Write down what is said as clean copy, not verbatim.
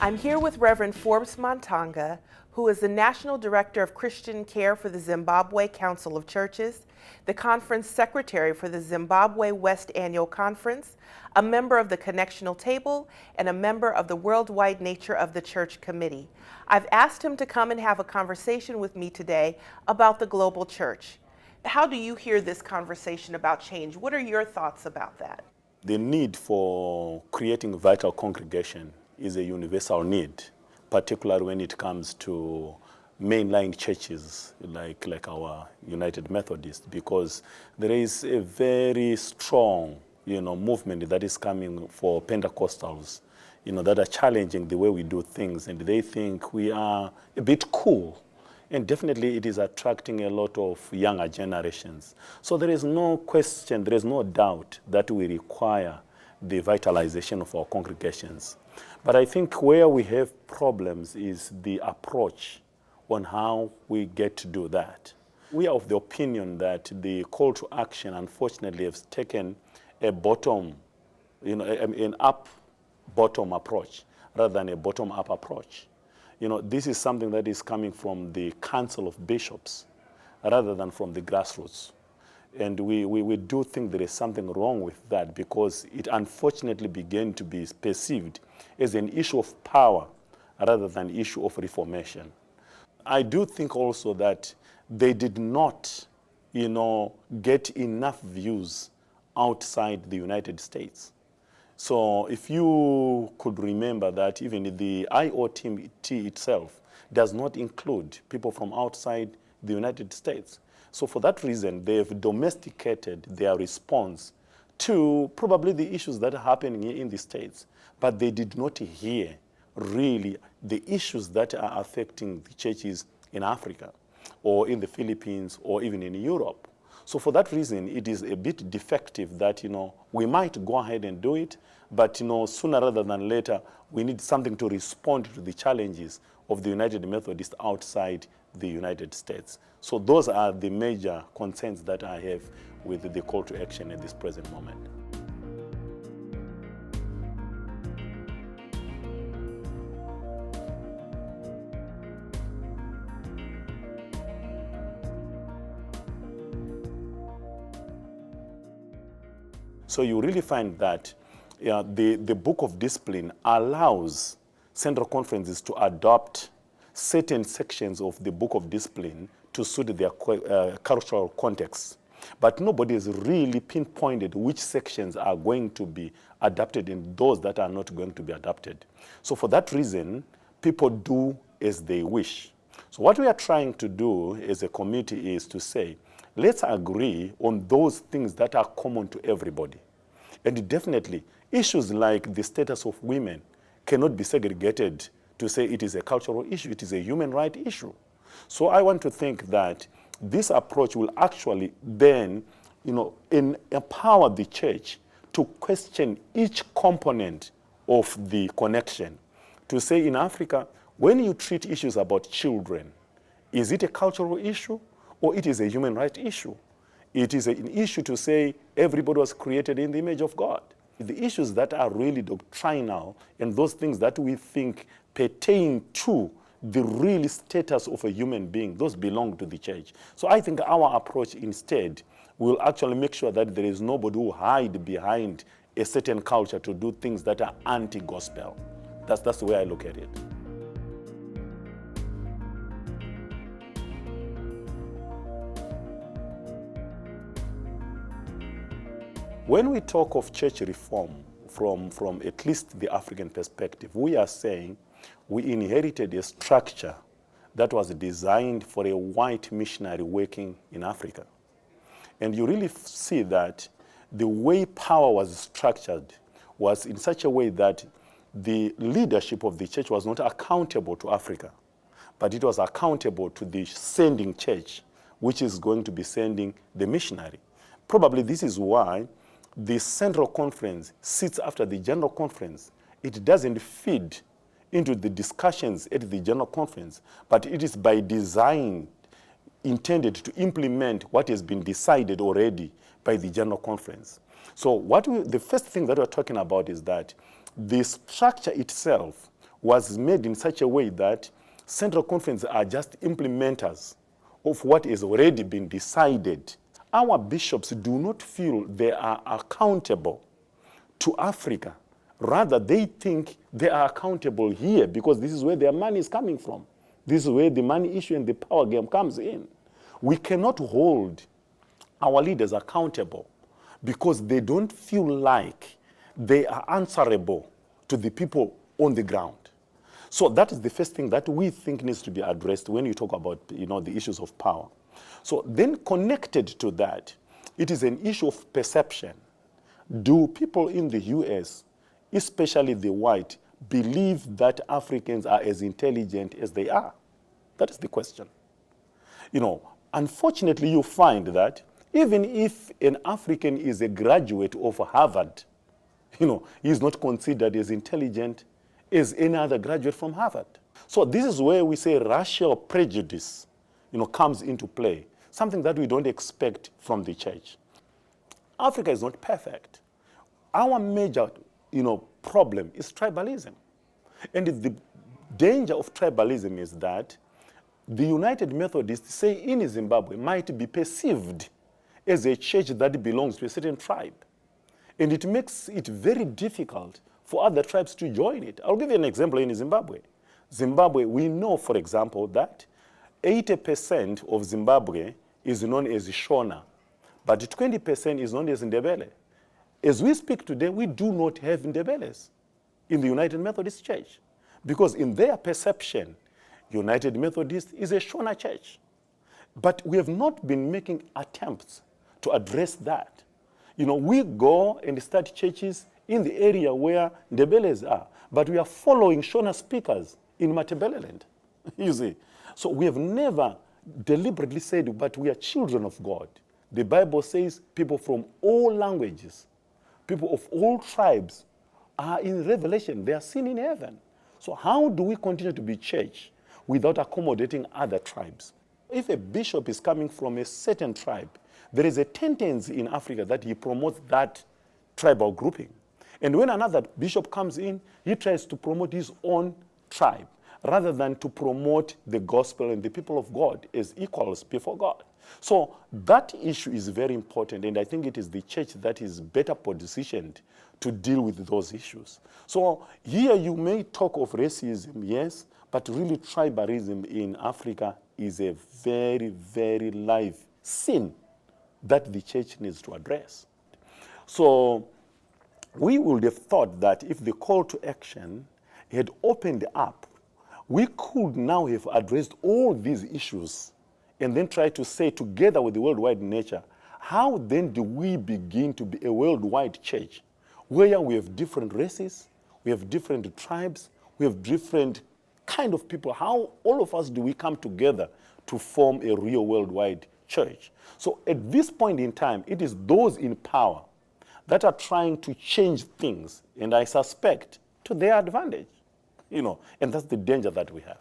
I'm here with Reverend Forbes Montaga, who is the National Director of Christian Care for the Zimbabwe Council of Churches, the Conference Secretary for the Zimbabwe West Annual Conference, a member of the Connectional Table, and a member of the Worldwide Nature of the Church Committee. I've asked him to come and have a conversation with me today about the global church. How do you hear this conversation about change? What are your thoughts about that? The need for creating a vital congregation is a universal need, particularly when it comes to mainline churches like our United Methodist, because there is a very strong, movement that is coming for Pentecostals, that are challenging the way we do things, and they think we are a bit cool. And definitely it is attracting a lot of younger generations. So there is no question, there is no doubt that we require the vitalization of our congregations. But I think where we have problems is the approach on how we get to do that. We are of the opinion that the call to action, unfortunately, has taken a bottom, an up-bottom approach rather than a bottom-up approach. This is something that is coming from the Council of Bishops rather than from the grassroots. And we do think there is something wrong with that, because it unfortunately began to be perceived as an issue of power rather than an issue of reformation. I do think also that they did not, get enough views outside the United States. So if you could remember that even the IOT itself does not include people from outside the United States. So for that reason, they've domesticated their response to probably the issues that are happening in the States, but they did not hear really the issues that are affecting the churches in Africa or in the Philippines or even in Europe. So for that reason, it is a bit defective that, we might go ahead and do it, but, sooner rather than later, we need something to respond to the challenges of the United Methodist outside the United States. So those are the major concerns that I have with the call to action at this present moment. So you really find that the Book of Discipline allows central conferences to adopt certain sections of the Book of Discipline to suit their cultural context. But nobody has really pinpointed which sections are going to be adapted and those that are not going to be adapted. So for that reason, people do as they wish. So what we are trying to do as a committee is to say, let's agree on those things that are common to everybody. And definitely, issues like the status of women cannot be segregated to say it is a cultural issue, it is a human right issue. So I want to think that this approach will actually then, empower the church to question each component of the connection. To say in Africa, when you treat issues about children, is it a cultural issue or it is a human right issue? It is an issue to say everybody was created in the image of God. The issues that are really doctrinal and those things that we think pertain to the real status of a human being, those belong to the church. So I think our approach instead will actually make sure that there is nobody who hide behind a certain culture to do things that are anti-gospel. That's the way I look at it. When we talk of church reform from at least the African perspective, we are saying we inherited a structure that was designed for a white missionary working in Africa. And you really see that the way power was structured was in such a way that the leadership of the church was not accountable to Africa, but it was accountable to the sending church, which is going to be sending the missionary. Probably this is why the Central Conference sits after the General Conference. It doesn't feed into the discussions at the General Conference, but it is by design intended to implement what has been decided already by the General Conference. So the first thing that we're talking about is that the structure itself was made in such a way that Central Conferences are just implementers of what has already been decided. Our bishops do not feel they are accountable to Africa. Rather, they think they are accountable here because this is where their money is coming from. This is where the money issue and the power game comes in. We cannot hold our leaders accountable because they don't feel like they are answerable to the people on the ground. So that is the first thing that we think needs to be addressed when you talk about, the issues of power. So then connected to that, it is an issue of perception. Do people in the US, especially the white, believe that Africans are as intelligent as they are? That is the question. Unfortunately, you find that even if an African is a graduate of Harvard, he is not considered as intelligent as any other graduate from Harvard. So this is where we say racial prejudice, comes into play, something that we don't expect from the church. Africa is not perfect. Our major, problem is tribalism. And the danger of tribalism is that the United Methodists, say in Zimbabwe, might be perceived as a church that belongs to a certain tribe. And it makes it very difficult for other tribes to join it. I'll give you an example in Zimbabwe. Zimbabwe, we know, for example, that 80% of Zimbabwe is known as Shona, but 20% is known as Ndebele. As we speak today, we do not have Ndebeles in the United Methodist Church because in their perception, United Methodist is a Shona church. But we have not been making attempts to address that. We go and start churches in the area where Ndebeles are, but we are following Shona speakers in Matabeleland, you see. So we have never deliberately said, but we are children of God. The Bible says people from all languages, people of all tribes are in Revelation. They are seen in heaven. So how do we continue to be church without accommodating other tribes? If a bishop is coming from a certain tribe, there is a tendency in Africa that he promotes that tribal grouping. And when another bishop comes in, he tries to promote his own tribe rather than to promote the gospel and the people of God as equals before God. So that issue is very important, and I think it is the church that is better positioned to deal with those issues. So here you may talk of racism, yes, but really tribalism in Africa is a very, very live sin that the church needs to address. So we would have thought that if the call to action had opened up, we could now have addressed all these issues and then try to say, together with the worldwide nature, how then do we begin to be a worldwide church where we have different races, we have different tribes, we have different kind of people? How all of us do we come together to form a real worldwide church? So at this point in time, it is those in power that are trying to change things, and I suspect to their advantage, and that's the danger that we have.